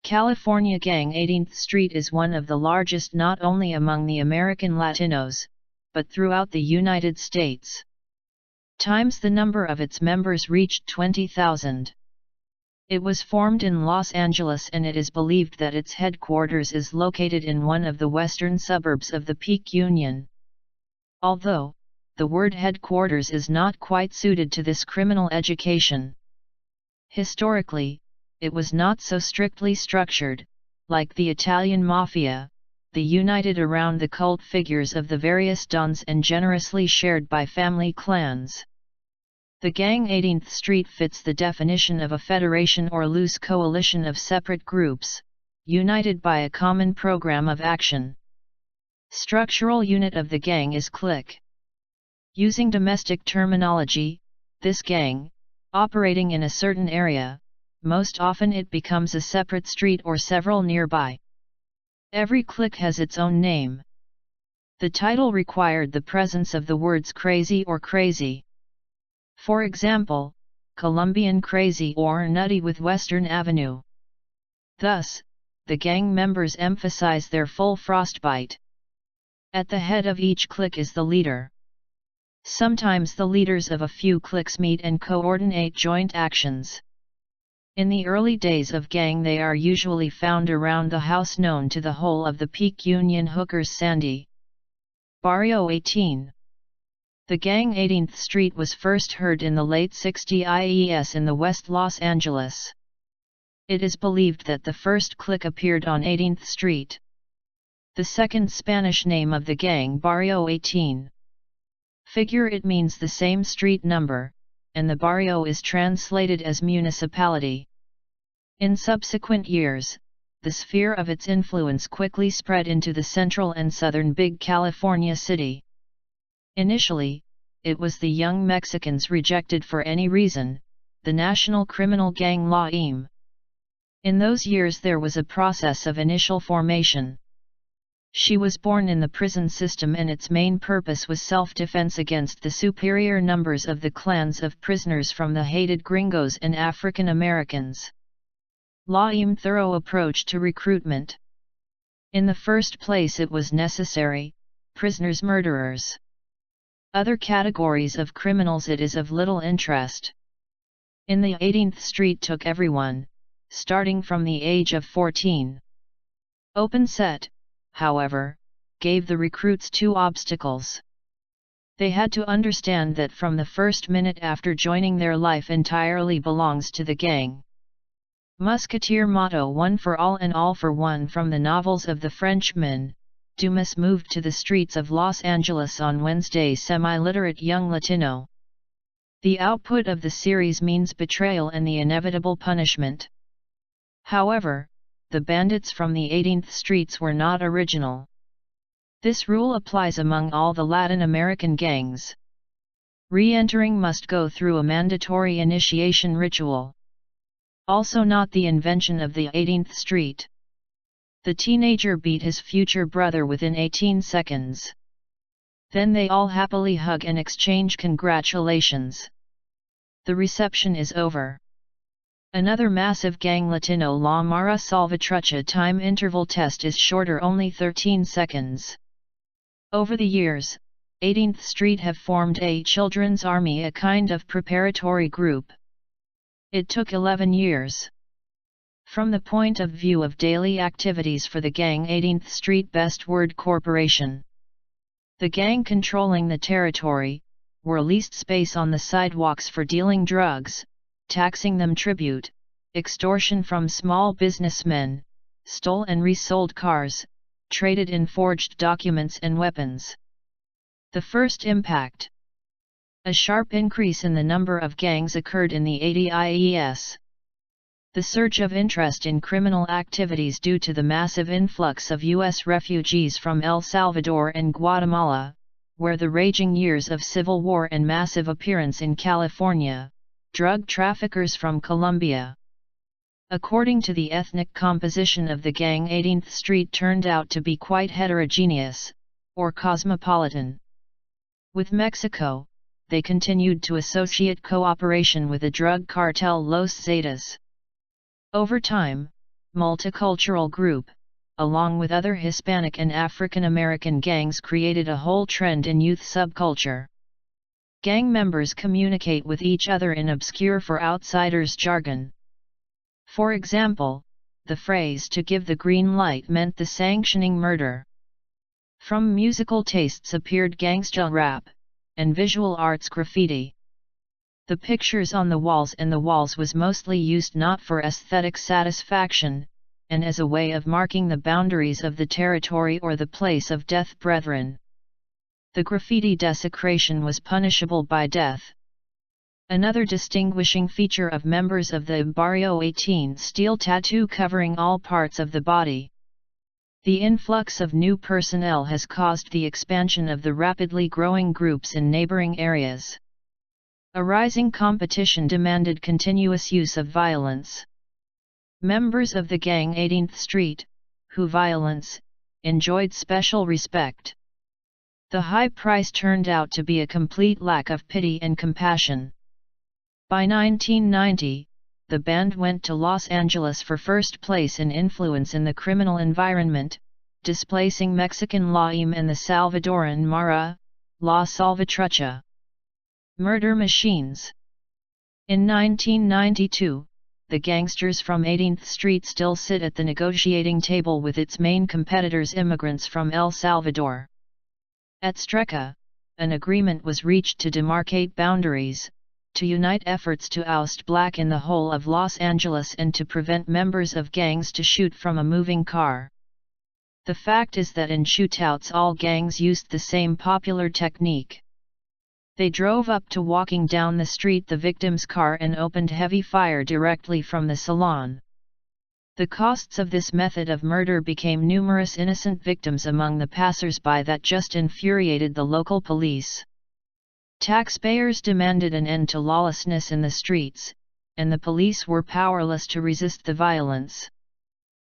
California Gang 18th Street is one of the largest not only among the American Latinos, but throughout the United States. The number of its members reached 20,000. It was formed in Los Angeles and it is believed that its headquarters is located in one of the western suburbs of the Peak Union. Although, the word headquarters is not quite suited to this criminal education. Historically, it was not so strictly structured, like the Italian Mafia, the united around the cult figures of the various dons and generously shared by family clans. The Gang 18th Street fits the definition of a federation or loose coalition of separate groups, united by a common program of action. Structural unit of the gang is clique. Using domestic terminology, this gang, operating in a certain area, most often it becomes a separate street or several nearby. Every clique has its own name. The title required the presence of the words crazy or crazy. For example, Colombian Crazy or Nutty with Western Avenue. Thus, the gang members emphasize their full frostbite. At the head of each clique is the leader. Sometimes the leaders of a few cliques meet and coordinate joint actions. In the early days of gang they are usually found around the house known to the whole of the Peak Union hookers Sandy. Barrio 18. The Gang 18th Street was first heard in the late 60s in the West Los Angeles. It is believed that the first clique appeared on 18th Street. The second Spanish name of the gang Barrio 18. It means the same street number, and the barrio is translated as municipality. In subsequent years, the sphere of its influence quickly spread into the central and southern Big California city. Initially, it was the young Mexicans rejected for any reason, the national criminal gang LAIM. In those years there was a process of initial formation. She was born in the prison system and its main purpose was self-defense against the superior numbers of the clans of prisoners from the hated gringos and African Americans. LAIM thorough approach to recruitment. In the first place it was necessary, prisoners murderers. Other categories of criminals it is of little interest. In the 18th Street took everyone, starting from the age of 14. Open set, however, gave the recruits two obstacles. They had to understand that from the first minute after joining their life entirely belongs to the gang. Musketeer motto one for all and all for one from the novels of the Frenchman, Dumas moved to the streets of Los Angeles on Wednesday semi-literate young Latino. The output of the series means betrayal and the inevitable punishment. However, the bandits from the 18th Streets were not original. This rule applies among all the Latin American gangs. Re-entering must go through a mandatory initiation ritual. Also not the invention of the 18th Street. The teenager beat his future brother within 18 seconds. Then they all happily hug and exchange congratulations. The reception is over. Another massive gang Latino La Mara Salvatrucha time interval test is shorter, only 13 seconds. Over the years, 18th Street have formed a children's army, a kind of preparatory group. It took 11 years. From the point of view of daily activities for the gang 18th Street Best Word Corporation. The gang controlling the territory, were leased space on the sidewalks for dealing drugs, taxing them tribute, extortion from small businessmen, stole and resold cars, traded in forged documents and weapons. The first impact. A sharp increase in the number of gangs occurred in the 80s. The surge of interest in criminal activities due to the massive influx of U.S. refugees from El Salvador and Guatemala, where the raging years of civil war and massive appearance in California, drug traffickers from Colombia. According to the ethnic composition of the gang 18th Street turned out to be quite heterogeneous, or cosmopolitan. With Mexico, they continued to associate cooperation with the drug cartel Los Zetas. Over time, multicultural group, along with other Hispanic and African American gangs, created a whole trend in youth subculture. Gang members communicate with each other in obscure for outsiders jargon. For example, the phrase "to give the green light" meant the sanctioning murder. From musical tastes appeared gangsta rap, and visual arts graffiti. The pictures on the walls was mostly used not for aesthetic satisfaction, and as a way of marking the boundaries of the territory or the place of death. Brethren, the graffiti desecration was punishable by death. Another distinguishing feature of members of the Barrio 18 steel tattoo covering all parts of the body. The influx of new personnel has caused the expansion of the rapidly growing groups in neighboring areas. A rising competition demanded continuous use of violence. Members of the gang 18th Street, who violence, enjoyed special respect. The high price turned out to be a complete lack of pity and compassion. By 1990, the band went to Los Angeles for first place in influence in the criminal environment, displacing Mexican Laim and the Salvadoran Mara, La Salvatrucha. Murder machines. In 1992, the gangsters from 18th Street still sit at the negotiating table with its main competitors, immigrants from El Salvador. At Streca, an agreement was reached to demarcate boundaries, to unite efforts to oust black in the whole of Los Angeles and to prevent members of gangs to shoot from a moving car. The fact is that in shootouts all gangs used the same popular technique. They drove up to walking down the street the victim's car and opened heavy fire directly from the salon. The costs of this method of murder became numerous innocent victims among the passers-by that just infuriated the local police. Taxpayers demanded an end to lawlessness in the streets, and the police were powerless to resist the violence.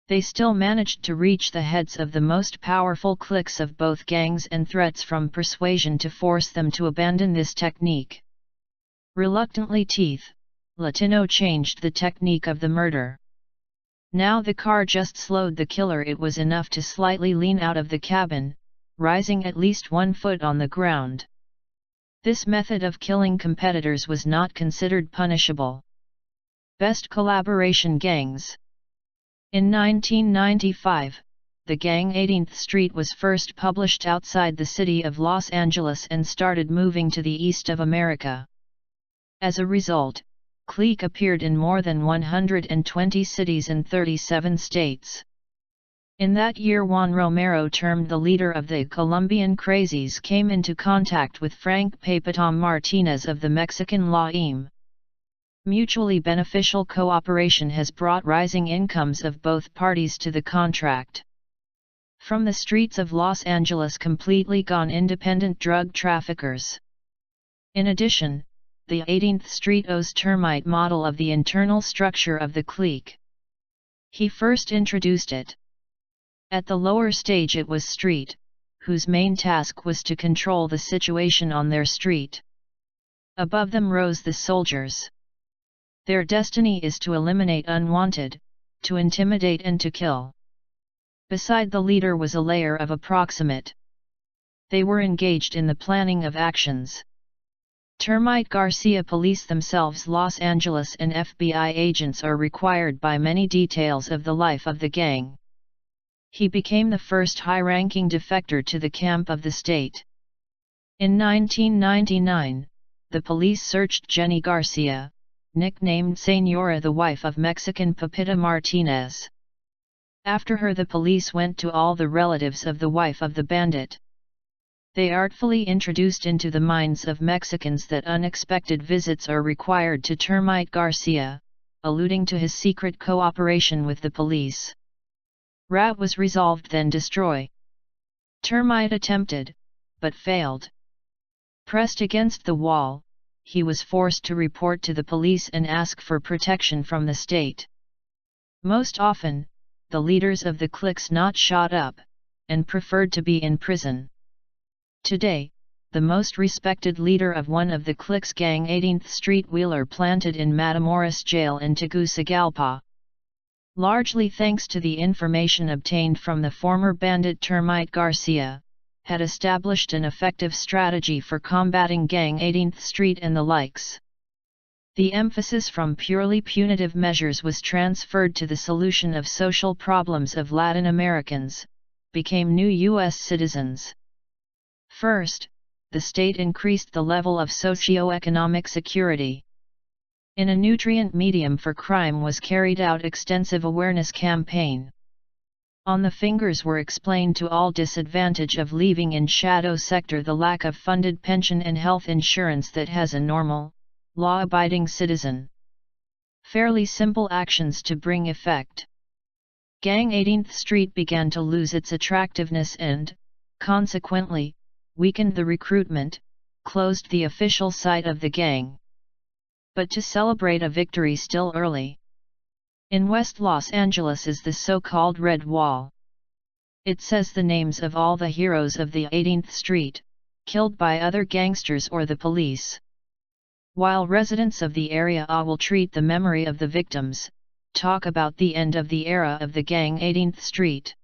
They still managed to reach the heads of the most powerful cliques of both gangs and threats from persuasion to force them to abandon this technique. Reluctantly, Latino changed the technique of the murder. Now the car just slowed the killer. It was enough to slightly lean out of the cabin, rising at least 1 foot on the ground. This method of killing competitors was not considered punishable. Best collaboration gangs. In 1995, the gang 18th Street was first published outside the city of Los Angeles and started moving to the east of America. As a result, clique appeared in more than 120 cities in 37 states. In that year, Juan Romero, termed the leader of the Colombian Crazies, came into contact with Frank Papatom Martinez of the Mexican Laim. Mutually beneficial cooperation has brought rising incomes of both parties to the contract. From the streets of Los Angeles completely gone independent drug traffickers. In addition, the 18th Street owes Termite model of the internal structure of the clique. He first introduced it. At the lower stage it was Street, whose main task was to control the situation on their street. Above them rose the soldiers. Their destiny is to eliminate unwanted, to intimidate and to kill. Beside the leader was a layer of approximate. They were engaged in the planning of actions. Termite Garcia police themselves. Los Angeles and FBI agents are required by many details of the life of the gang. He became the first high-ranking defector to the camp of the state. In 1999, the police searched Jenny Garcia, nicknamed Señora, the wife of Mexican Pepita Martinez. After her, the police went to all the relatives of the wife of the bandit. They artfully introduced into the minds of Mexicans that unexpected visits are required to Termite Garcia, alluding to his secret cooperation with the police. Rat was resolved, then destroy. Termite attempted, but failed. Pressed against the wall, he was forced to report to the police and ask for protection from the state. Most often, the leaders of the cliques not shot up, and preferred to be in prison. Today, the most respected leader of one of the cliques, gang 18th Street Wheeler, planted in Matamoros Jail in Tegucigalpa. largely thanks to the information obtained from the former bandit Termite Garcia, had established an effective strategy for combating gang 18th Street and the likes. The emphasis from purely punitive measures was transferred to the solution of social problems of Latin Americans, became new U.S. citizens. First, the state increased the level of socio-economic security. In a nutrient medium for crime was carried out extensive awareness campaign. On the fingers were explained to all disadvantage of leaving in shadow sector the lack of funded pension and health insurance that has a normal, law-abiding citizen. Fairly simple actions to bring effect. Gang 18th Street began to lose its attractiveness and, consequently, weakened the recruitment, closed the official site of the gang. But to celebrate a victory still early. In West Los Angeles is the so-called Red Wall. It says the names of all the heroes of the 18th Street, killed by other gangsters or the police. While residents of the area will treat the memory of the victims, talk about the end of the era of the gang 18th Street.